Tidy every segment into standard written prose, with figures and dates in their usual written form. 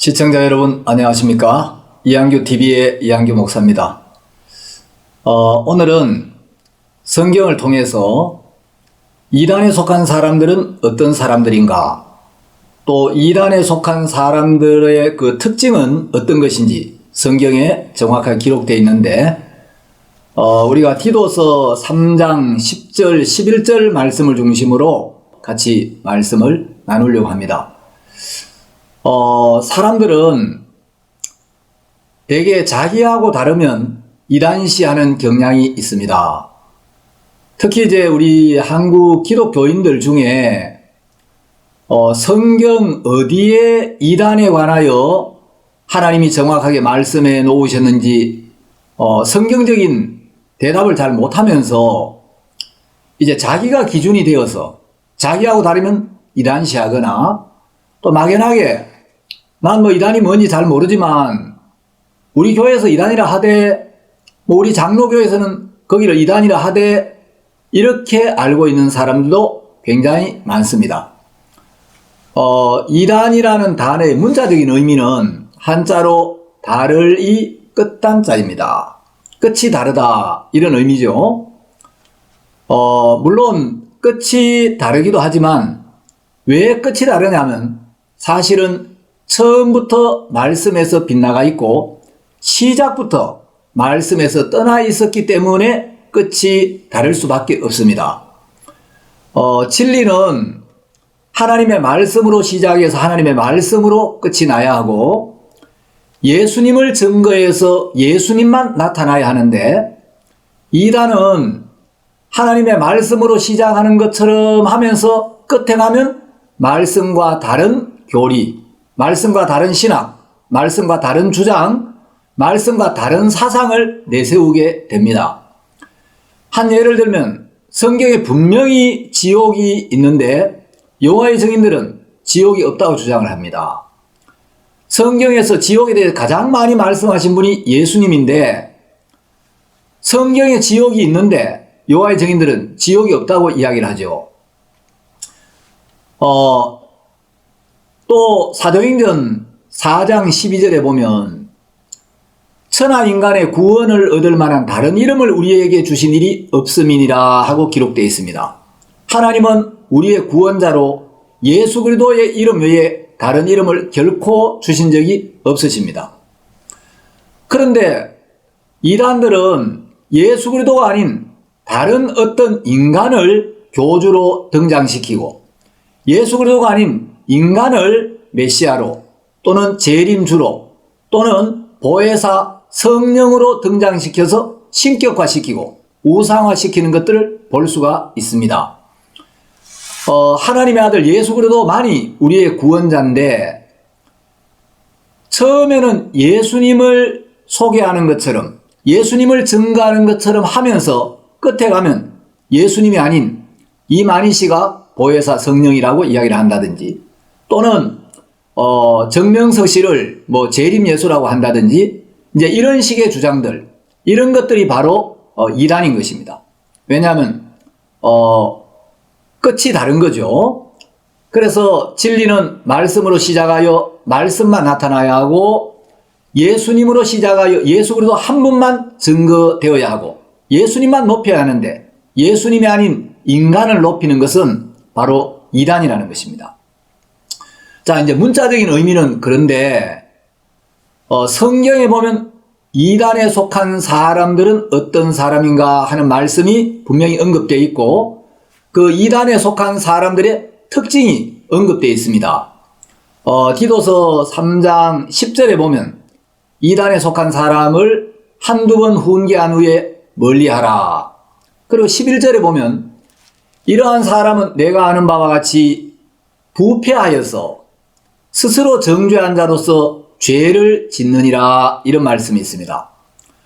시청자 여러분 안녕하십니까? 이한규TV의 이한규 목사입니다. 오늘은 성경을 통해서 이단에 속한 사람들은 어떤 사람들인가, 또 이단에 속한 사람들의 그 특징은 어떤 것인지 성경에 정확하게 기록되어 있는데, 우리가 디도서 3장 10절 11절 말씀을 중심으로 같이 말씀을 나누려고 합니다. 사람들은 대개 자기하고 다르면 이단시하는 경향이 있습니다. 특히 이제 우리 한국 기독교인들 중에 성경 어디에 이단에 관하여 하나님이 정확하게 말씀해 놓으셨는지 성경적인 대답을 잘 못하면서 이제 자기가 기준이 되어서 자기하고 다르면 이단시하거나, 또 막연하게 난 뭐 이단이 뭔지 잘 모르지만 우리 교회에서 이단이라 하되, 우리 장로교에서는 거기를 이단이라 하되, 이렇게 알고 있는 사람들도 굉장히 많습니다. 이단이라는 단어의 문자적인 의미는 한자로 다를이 끝단자입니다. 끝이 다르다, 이런 의미죠. 물론 끝이 다르기도 하지만 왜 끝이 다르냐면 사실은 처음부터 말씀에서 빗나가 있고 시작부터 말씀에서 떠나 있었기 때문에 끝이 다를 수밖에 없습니다. 진리는 하나님의 말씀으로 시작해서 하나님의 말씀으로 끝이 나야 하고, 예수님을 증거해서 예수님만 나타나야 하는데, 이단은 하나님의 말씀으로 시작하는 것처럼 하면서 끝에 가면 말씀과 다른 교리, 말씀과 다른 신학, 말씀과 다른 주장, 말씀과 다른 사상을 내세우게 됩니다. 한 예를 들면 성경에 분명히 지옥이 있는데 여호와의 증인들은 지옥이 없다고 주장을 합니다. 성경에서 지옥에 대해 가장 많이 말씀하신 분이 예수님인데, 성경에 지옥이 있는데 여호와의 증인들은 지옥이 없다고 이야기를 하죠. 또 사도행전 4장 12절에 보면 천하 인간의 구원을 얻을 만한 다른 이름을 우리에게 주신 일이 없음이니라 하고 기록되어 있습니다. 하나님은 우리의 구원자로 예수 그리스도의 이름 외에 다른 이름을 결코 주신 적이 없으십니다. 그런데 이단들은 예수 그리스도가 아닌 다른 어떤 인간을 교주로 등장시키고, 예수 그리스도가 아닌 인간을 메시아로, 또는 재림주로, 또는 보혜사 성령으로 등장시켜서 신격화시키고 우상화시키는 것들을 볼 수가 있습니다. 하나님의 아들 예수 그리스도만이 우리의 구원자인데, 처음에는 예수님을 소개하는 것처럼, 예수님을 증거하는 것처럼 하면서 끝에 가면 예수님이 아닌 이만희 씨가 보혜사 성령이라고 이야기를 한다든지, 또는 정명석씨를 뭐 재림 예수라고 한다든지, 이제 이런 식의 주장들, 이런 것들이 바로 이단인 것입니다. 왜냐하면 끝이 다른 거죠. 그래서 진리는 말씀으로 시작하여 말씀만 나타나야 하고, 예수님으로 시작하여 예수 그리스도 한 분만 증거되어야 하고, 예수님만 높여야 하는데 예수님이 아닌 인간을 높이는 것은 바로 이단이라는 것입니다. 자, 이제 문자적인 의미는 그런데 성경에 보면 이단에 속한 사람들은 어떤 사람인가 하는 말씀이 분명히 언급되어 있고, 그 이단에 속한 사람들의 특징이 언급되어 있습니다. 디도서 3장 10절에 보면 이단에 속한 사람을 한두 번 훈계한 후에 멀리하라. 그리고 11절에 보면 이러한 사람은 내가 아는 바와 같이 부패하여서 스스로 정죄한 자로서 죄를 짓느니라, 이런 말씀이 있습니다.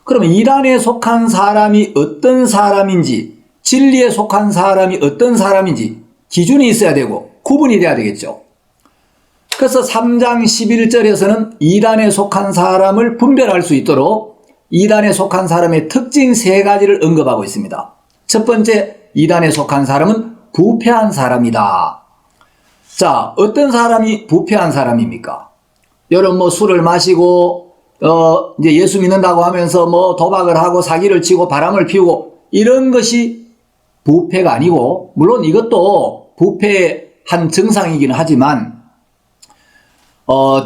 그러면 이단에 속한 사람이 어떤 사람인지, 진리에 속한 사람이 어떤 사람인지 기준이 있어야 되고 구분이 돼야 되겠죠. 그래서 3장 11절에서는 이단에 속한 사람을 분별할 수 있도록 이단에 속한 사람의 특징 3가지를 언급하고 있습니다. 첫 번째, 이단에 속한 사람은 부패한 사람이다. 자, 어떤 사람이 부패한 사람입니까? 여러분 뭐 술을 마시고 이제 예수 믿는다고 하면서 뭐 도박을 하고 사기를 치고 바람을 피우고 이런 것이 부패가 아니고, 물론 이것도 부패의 한 증상이긴 하지만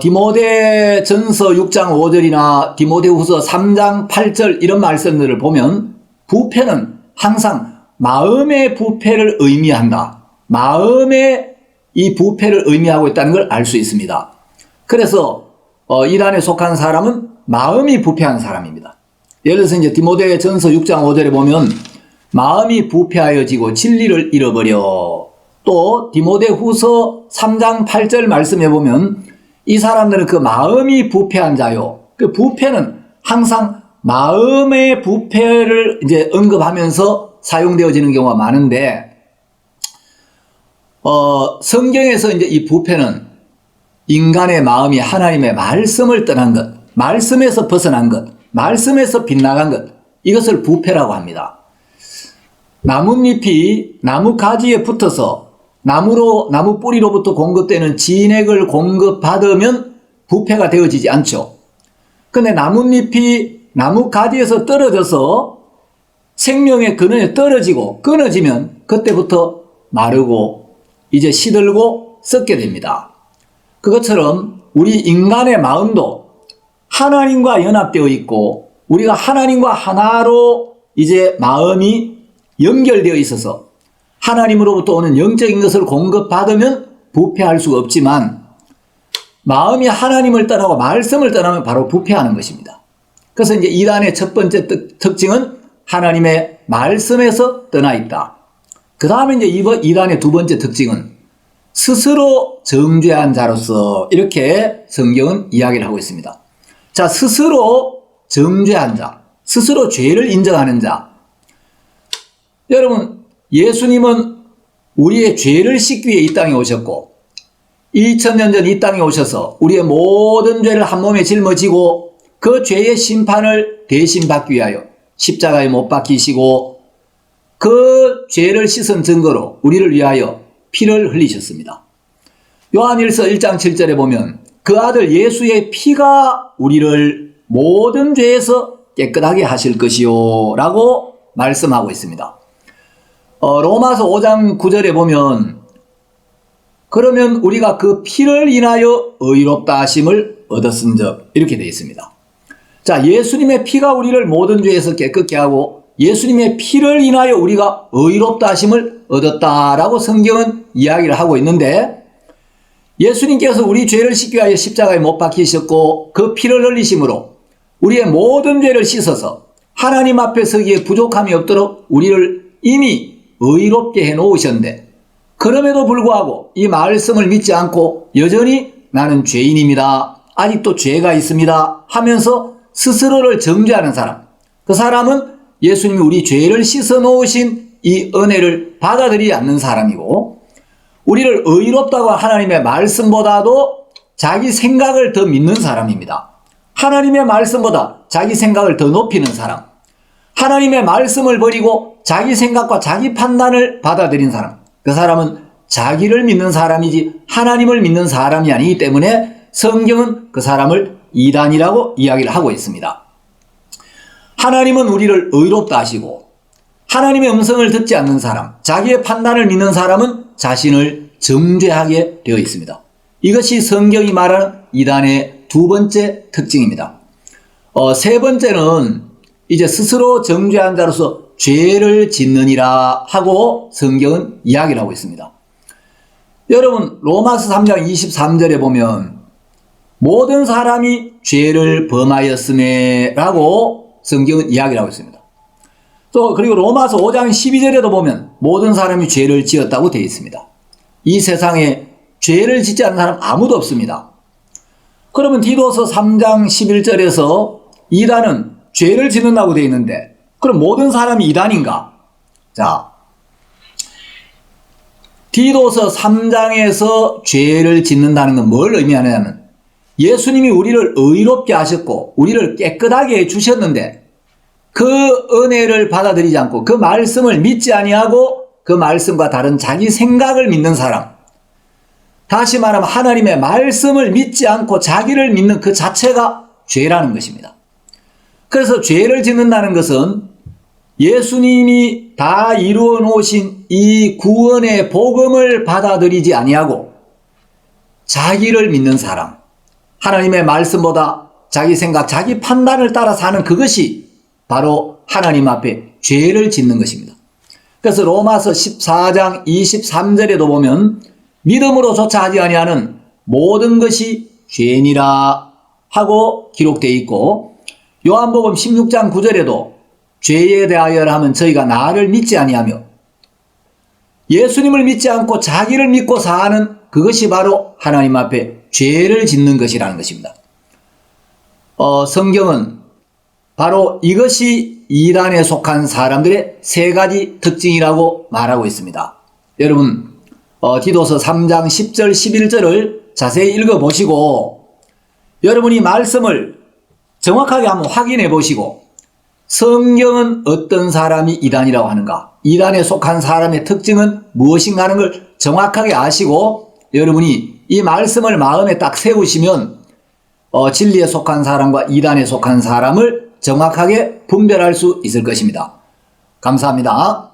디모데전서 6장 5절이나 디모데후서 3장 8절 이런 말씀들을 보면 부패는 항상 마음의 부패를 의미한다. 마음의 이 부패를 의미하고 있다는 걸 알 수 있습니다. 그래서 이단에 속한 사람은 마음이 부패한 사람입니다. 예를 들어서 이제 디모데전서 6장 5절에 보면 마음이 부패하여지고 진리를 잃어버려. 또 디모데후서 3장 8절 말씀해 보면 이 사람들은 그 마음이 부패한 자요. 그 부패는 항상 마음의 부패를 이제 언급하면서 사용되어지는 경우가 많은데, 성경에서 이제 이 부패는 인간의 마음이 하나님의 말씀을 떠난 것, 말씀에서 벗어난 것, 말씀에서 빗나간 것, 이것을 부패라고 합니다. 나뭇잎이 나무 가지에 붙어서 나무 뿌리로부터 공급되는 진액을 공급받으면 부패가 되어지지 않죠. 근데 나뭇잎이 나무 가지에서 떨어져서 생명의 근원에 떨어지고 끊어지면 그때부터 마르고 이제 시들고 썩게 됩니다. 그것처럼 우리 인간의 마음도 하나님과 연합되어 있고 우리가 하나님과 하나로 이제 마음이 연결되어 있어서 하나님으로부터 오는 영적인 것을 공급받으면 부패할 수가 없지만, 마음이 하나님을 떠나고 말씀을 떠나면 바로 부패하는 것입니다. 그래서 이제 이단의 첫 번째 특징은 하나님의 말씀에서 떠나 있다. 그 다음에 이제 이단의 두 번째 특징은 스스로 정죄한 자로서, 이렇게 성경은 이야기를 하고 있습니다. 자, 스스로 정죄한 자, 스스로 죄를 인정하는 자. 여러분, 예수님은 우리의 죄를 씻기 위해 이 땅에 오셨고 2000년 전 이 땅에 오셔서 우리의 모든 죄를 한 몸에 짊어지고 그 죄의 심판을 대신 받기 위하여 십자가에 못 박히시고 그 죄를 씻은 증거로 우리를 위하여 피를 흘리셨습니다. 요한일서 1장 7절에 보면 그 아들 예수의 피가 우리를 모든 죄에서 깨끗하게 하실 것이요 라고 말씀하고 있습니다. 로마서 5장 9절에 보면 그러면 우리가 그 피를 인하여 의롭다 하심을 얻었은즉, 이렇게 되어 있습니다. 자, 예수님의 피가 우리를 모든 죄에서 깨끗게 하고 예수님의 피를 인하여 우리가 의롭다 하심을 얻었다라고 성경은 이야기를 하고 있는데, 예수님께서 우리 죄를 씻기 위하여 십자가에 못 박히셨고 그 피를 흘리심으로 우리의 모든 죄를 씻어서 하나님 앞에 서기에 부족함이 없도록 우리를 이미 의롭게 해놓으셨는데, 그럼에도 불구하고 이 말씀을 믿지 않고 여전히 나는 죄인입니다, 아직도 죄가 있습니다 하면서 스스로를 정죄하는 사람, 그 사람은 예수님이 우리 죄를 씻어 놓으신 이 은혜를 받아들이지 않는 사람이고, 우리를 의롭다고 하나님의 말씀보다도 자기 생각을 더 믿는 사람입니다. 하나님의 말씀보다 자기 생각을 더 높이는 사람, 하나님의 말씀을 버리고 자기 생각과 자기 판단을 받아들인 사람, 그 사람은 자기를 믿는 사람이지 하나님을 믿는 사람이 아니기 때문에 성경은 그 사람을 이단이라고 이야기를 하고 있습니다. 하나님은 우리를 의롭다 하시고 하나님의 음성을 듣지 않는 사람, 자기의 판단을 믿는 사람은 자신을 정죄하게 되어 있습니다. 이것이 성경이 말하는 이단의 두 번째 특징입니다. 세 번째는 이제 스스로 정죄한 자로서 죄를 짓느니라 하고 성경은 이야기를 하고 있습니다. 여러분, 로마서 3장 23절에 보면 모든 사람이 죄를 범하였음에 라고 성경은 이야기를 하고 있습니다. 또 그리고 로마서 5장 12절에도 보면 모든 사람이 죄를 지었다고 되어 있습니다. 이 세상에 죄를 짓지 않는 사람 아무도 없습니다. 그러면 디도서 3장 11절에서 이단은 죄를 짓는다고 되어 있는데, 그럼 모든 사람이 이단인가? 자, 디도서 3장에서 죄를 짓는다는 건 뭘 의미하냐면, 예수님이 우리를 의롭게 하셨고 우리를 깨끗하게 해주셨는데 그 은혜를 받아들이지 않고 그 말씀을 믿지 아니하고 그 말씀과 다른 자기 생각을 믿는 사람, 다시 말하면 하나님의 말씀을 믿지 않고 자기를 믿는 그 자체가 죄라는 것입니다. 그래서 죄를 짓는다는 것은 예수님이 다 이루어 놓으신 이 구원의 복음을 받아들이지 아니하고 자기를 믿는 사람, 하나님의 말씀보다 자기 생각, 자기 판단을 따라 사는 그것이 바로 하나님 앞에 죄를 짓는 것입니다. 그래서 로마서 14장 23절에도 보면 믿음으로조차 하지 아니하는 모든 것이 죄니라 하고 기록되어 있고, 요한복음 16장 9절에도 죄에 대하여 하면 저희가 나를 믿지 아니하며, 예수님을 믿지 않고 자기를 믿고 사는 그것이 바로 하나님 앞에 죄를 짓는 것이라는 것입니다. 성경은 바로 이것이 이단에 속한 사람들의 세 가지 특징이라고 말하고 있습니다. 여러분 디도서 3장 10절 11절을 자세히 읽어보시고 여러분이 말씀을 정확하게 한번 확인해 보시고 성경은 어떤 사람이 이단이라고 하는가, 이단에 속한 사람의 특징은 무엇인가 하는 걸 정확하게 아시고 여러분이 이 말씀을 마음에 딱 세우시면 진리에 속한 사람과 이단에 속한 사람을 정확하게 분별할 수 있을 것입니다. 감사합니다.